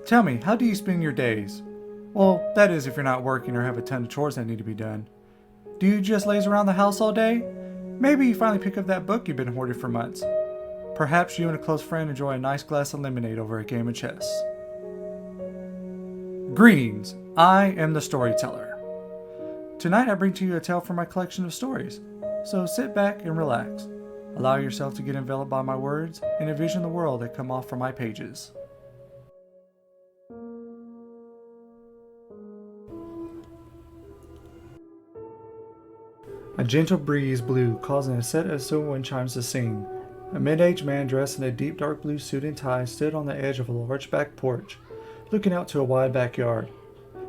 Tell me, how do you spend your days? Well, that is if you're not working or have a ton of chores that need to be done. Do you just laze around the house all day? Maybe you finally pick up that book you've been hoarding for months. Perhaps you and a close friend enjoy a nice glass of lemonade over a game of chess. Greetings, I am the Storyteller. Tonight I bring to you a tale from my collection of stories, so sit back and relax. Allow yourself to get enveloped by my words and envision the world that come off from my pages. A gentle breeze blew, causing a set of silver wind chimes to sing. A mid-aged man dressed in a deep dark blue suit and tie stood on the edge of a large back porch, looking out to a wide backyard.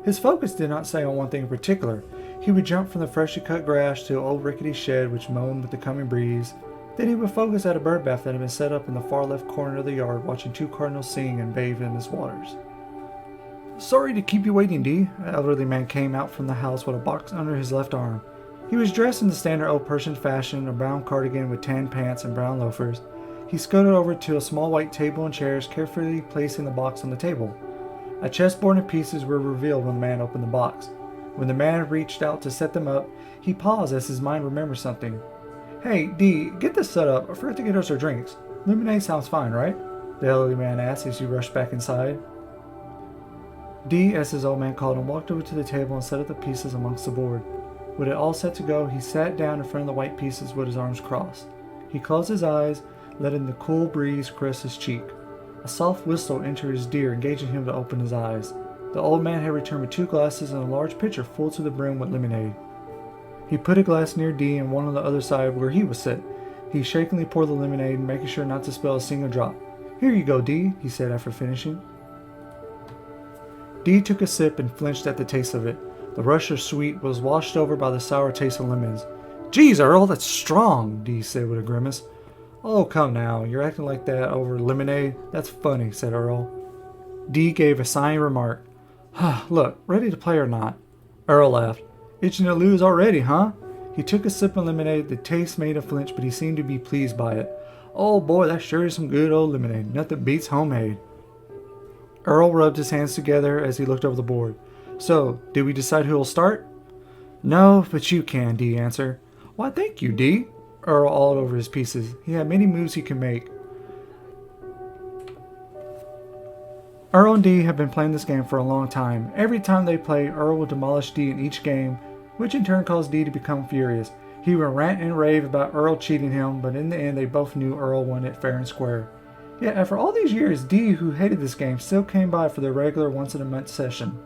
His focus did not stay on one thing in particular. He would jump from the freshly cut grass to an old rickety shed which moaned with the coming breeze. Then he would focus at a bird bath that had been set up in the far left corner of the yard, watching two cardinals sing and bathe in its waters. "Sorry to keep you waiting, Dee." An elderly man came out from the house with a box under his left arm. He was dressed in the standard old Persian fashion, a brown cardigan with tan pants and brown loafers. He scooted over to a small white table and chairs, carefully placing the box on the table. A chessboard and pieces were revealed when the man opened the box. When the man reached out to set them up, he paused as his mind remembered something. "Hey, Dee, get this set up. I forgot to get us our drinks. Lemonade sounds fine, right?" the elderly man asked as he rushed back inside. Dee, as his old man called him, walked over to the table and set up the pieces amongst the board. With it all set to go, he sat down in front of the white pieces with his arms crossed. He closed his eyes, letting the cool breeze caress his cheek. A soft whistle entered his ear, engaging him to open his eyes. The old man had returned with two glasses and a large pitcher full to the brim with lemonade. He put a glass near Dee and one on the other side where he was set. He shakingly poured the lemonade, making sure not to spill a single drop. "Here you go, Dee," he said after finishing. Dee took a sip and flinched at the taste of it. The rush of sweet was washed over by the sour taste of lemons. "Geez, Earl, that's strong," Dee said with a grimace. "Oh, come now, you're acting like that over lemonade? That's funny," said Earl. Dee gave a sighing remark. "Look, ready to play or not?" Earl laughed. "Itching to lose already, huh?" He took a sip of lemonade. The taste made him flinch, but he seemed to be pleased by it. "Oh boy, that sure is some good old lemonade. Nothing beats homemade." Earl rubbed his hands together as he looked over the board. "So, did we decide who'll start?" "No, but you can," Dee answered. "Why, thank you, Dee." Earl awed over his pieces. He had many moves he could make. Earl and Dee have been playing this game for a long time. Every time they play, Earl would demolish Dee in each game, which in turn caused Dee to become furious. He would rant and rave about Earl cheating him, but in the end they both knew Earl won it fair and square. Yet after all these years, Dee, who hated this game, still came by for the regular once-in-a-month session.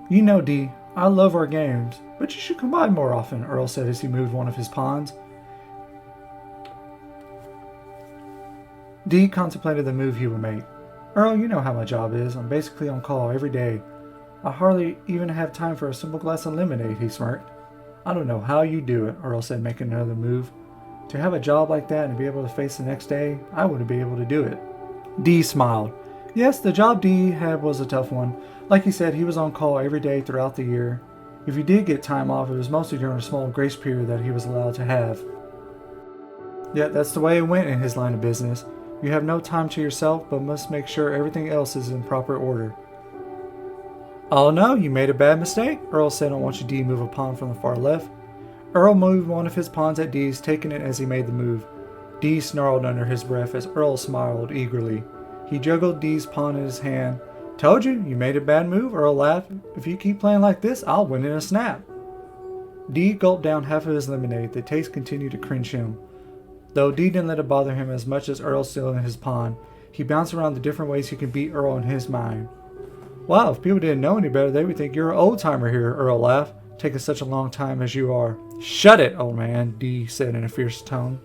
"You know, Dee, I love our games, but you should come by more often," Earl said as he moved one of his pawns. Dee contemplated the move he would make. "Earl, you know how my job is. I'm basically on call every day. I hardly even have time for a simple glass of lemonade," he smirked. "I don't know how you do it," Earl said, making another move. "To have a job like that and be able to face the next day, I wouldn't be able to do it." Dee smiled. Yes, the job Dee had was a tough one. Like he said, he was on call every day throughout the year. If he did get time off, it was mostly during a small grace period that he was allowed to have. Yet that's the way it went in his line of business. You have no time to yourself, but must make sure everything else is in proper order. "Oh no, you made a bad mistake," Earl said on watching Dee move a pawn from the far left. Earl moved one of his pawns at Dee's, taking it as he made the move. Dee snarled under his breath as Earl smiled eagerly. He juggled Dee's pawn in his hand. "Told you, you made a bad move," Earl laughed. "If you keep playing like this, I'll win in a snap." Dee gulped down half of his lemonade. The taste continued to cringe him. Though Dee didn't let it bother him as much as Earl stealing his pawn. He bounced around the different ways he could beat Earl in his mind. "Wow, if people didn't know any better, they would think you're an old-timer here," Earl laughed, "taking such a long time as you are." "Shut it, old man," Dee said in a fierce tone.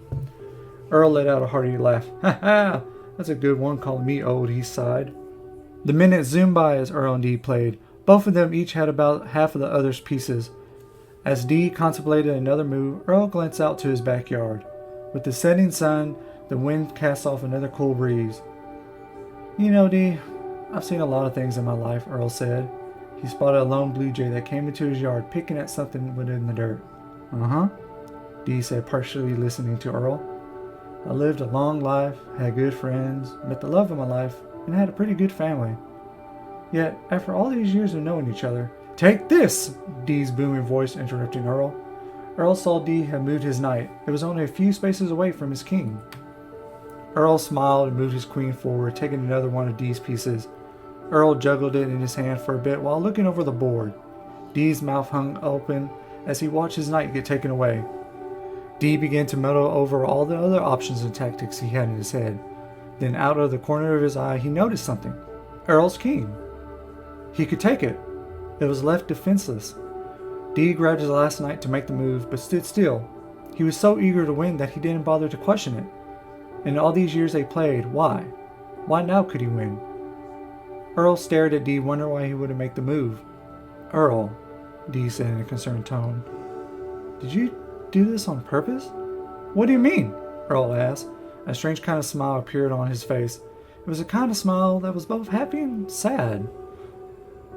Earl let out a hearty laugh. "Ha ha, that's a good one calling me old," he sighed. The minutes zoomed by as Earl and Dee played. Both of them each had about half of the other's pieces. As Dee contemplated another move, Earl glanced out to his backyard. With the setting sun, the wind cast off another cool breeze. "You know, Dee, I've seen a lot of things in my life," Earl said. He spotted a lone blue jay that came into his yard, picking at something within the dirt. "Uh-huh," Dee said, partially listening to Earl. I lived a long life, had good friends, met the love of my life, and had a pretty good family. Yet, after all these years of knowing each other, take this! Dee's booming voice interrupting Earl. Earl saw Dee had moved his knight. It was only a few spaces away from his king. Earl smiled and moved his queen forward, taking another one of Dee's pieces. Earl juggled it in his hand for a bit while looking over the board. Dee's mouth hung open as he watched his knight get taken away. Dee began to mull over all the other options and tactics he had in his head. Then out of the corner of his eye he noticed something. Earl's king. He could take it. It was left defenseless. Dee grabbed his last knight to make the move, but stood still. He was so eager to win that he didn't bother to question it. In all these years they played, why? Why now could he win? Earl stared at Dee, wondering why he wouldn't make the move. Earl, Dee said in a concerned tone, did you do this on purpose? What do you mean? Earl asked. A strange kind of smile appeared on his face. It was a kind of smile that was both happy and sad.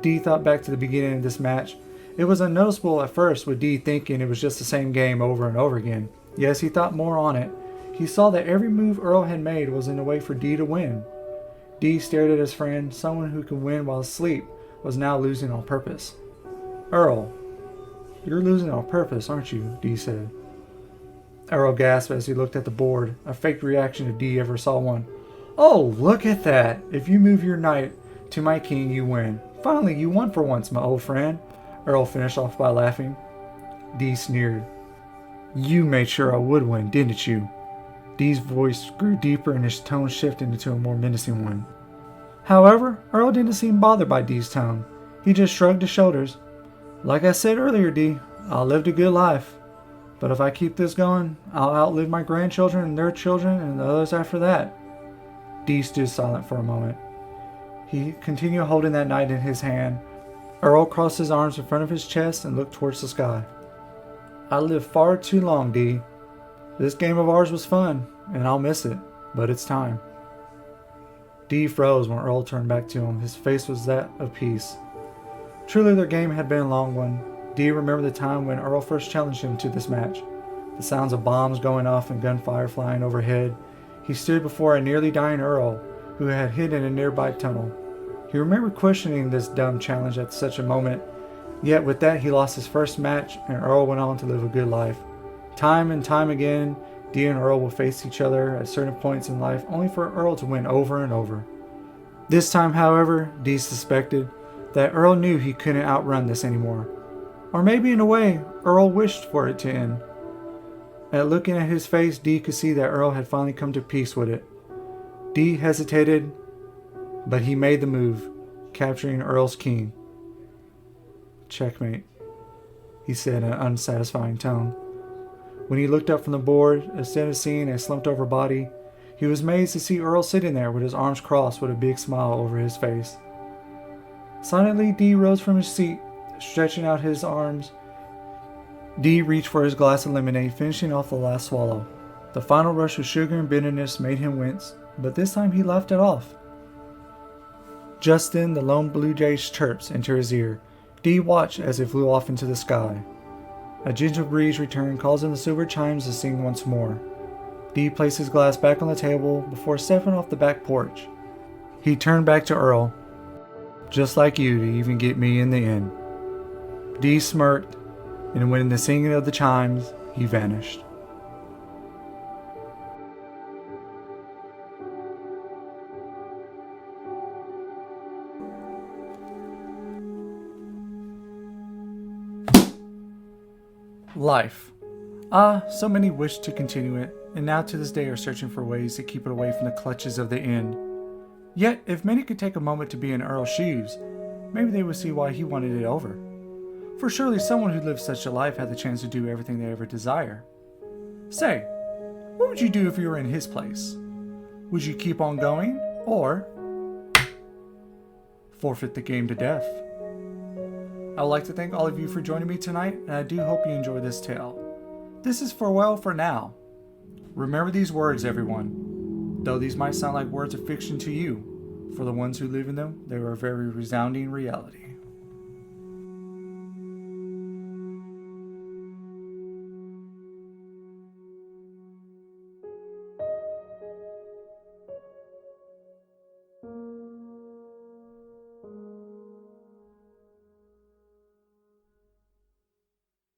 Dee thought back to the beginning of this match. It was unnoticeable at first, with Dee thinking it was just the same game over and over again. Yes, he thought more on it. He saw that every move Earl had made was in a way for Dee to win. Dee stared at his friend. Someone who could win while asleep was now losing on purpose. Earl, you're losing on purpose, aren't you? Dee said. Earl gasped as he looked at the board, a fake reaction if Dee ever saw one. Oh, look at that! If you move your knight to my king, you win. Finally, you won for once, my old friend. Earl finished off by laughing. Dee sneered. You made sure I would win, didn't you? Dee's voice grew deeper and his tone shifted into a more menacing one. However, Earl didn't seem bothered by Dee's tone. He just shrugged his shoulders. Like I said earlier, Dee, I'll live a good life. But if I keep this going, I'll outlive my grandchildren and their children and the others after that. Dee stood silent for a moment. He continued holding that knight in his hand. Earl crossed his arms in front of his chest and looked towards the sky. I lived far too long, Dee. This game of ours was fun, and I'll miss it, but it's time. Dee froze when Earl turned back to him. His face was that of peace. Truly their game had been a long one. Dee remembered the time when Earl first challenged him to this match. The sounds of bombs going off and gunfire flying overhead. He stood before a nearly dying Earl, who had hid in a nearby tunnel. He remembered questioning this dumb challenge at such a moment, yet with that he lost his first match and Earl went on to live a good life. Time and time again, Dee and Earl will face each other at certain points in life only for Earl to win over and over. This time, however, Dee suspected that Earl knew he couldn't outrun this anymore. Or maybe in a way, Earl wished for it to end. At looking at his face, Dee could see that Earl had finally come to peace with it. Dee hesitated, but he made the move, capturing Earl's king. Checkmate, he said in an unsatisfying tone. When he looked up from the board, instead of seeing a slumped-over body, he was amazed to see Earl sitting there with his arms crossed with a big smile over his face. Silently, Dee rose from his seat, stretching out his arms. Dee reached for his glass of lemonade, finishing off the last swallow. The final rush of sugar and bitterness made him wince, but this time he laughed it off. Just then, the lone blue jay's chirps entered his ear. Dee watched as it flew off into the sky. A gentle breeze returned, causing the silver chimes to sing once more. Dee placed his glass back on the table before stepping off the back porch. He turned back to Earl. Just like you to even get me in the end. Dee smirked, and when the singing of the chimes, he vanished. Life. So many wished to continue it, and now to this day are searching for ways to keep it away from the clutches of the end. Yet, if many could take a moment to be in Earl's shoes, maybe they would see why he wanted it over. For surely someone who lived such a life had the chance to do everything they ever desire. Say, what would you do if you were in his place? Would you keep on going, or forfeit the game to death? I would like to thank all of you for joining me tonight, and I do hope you enjoy this tale. This is farewell for now. Remember these words, everyone. Though these might sound like words of fiction to you, for the ones who live in them, they are a very resounding reality.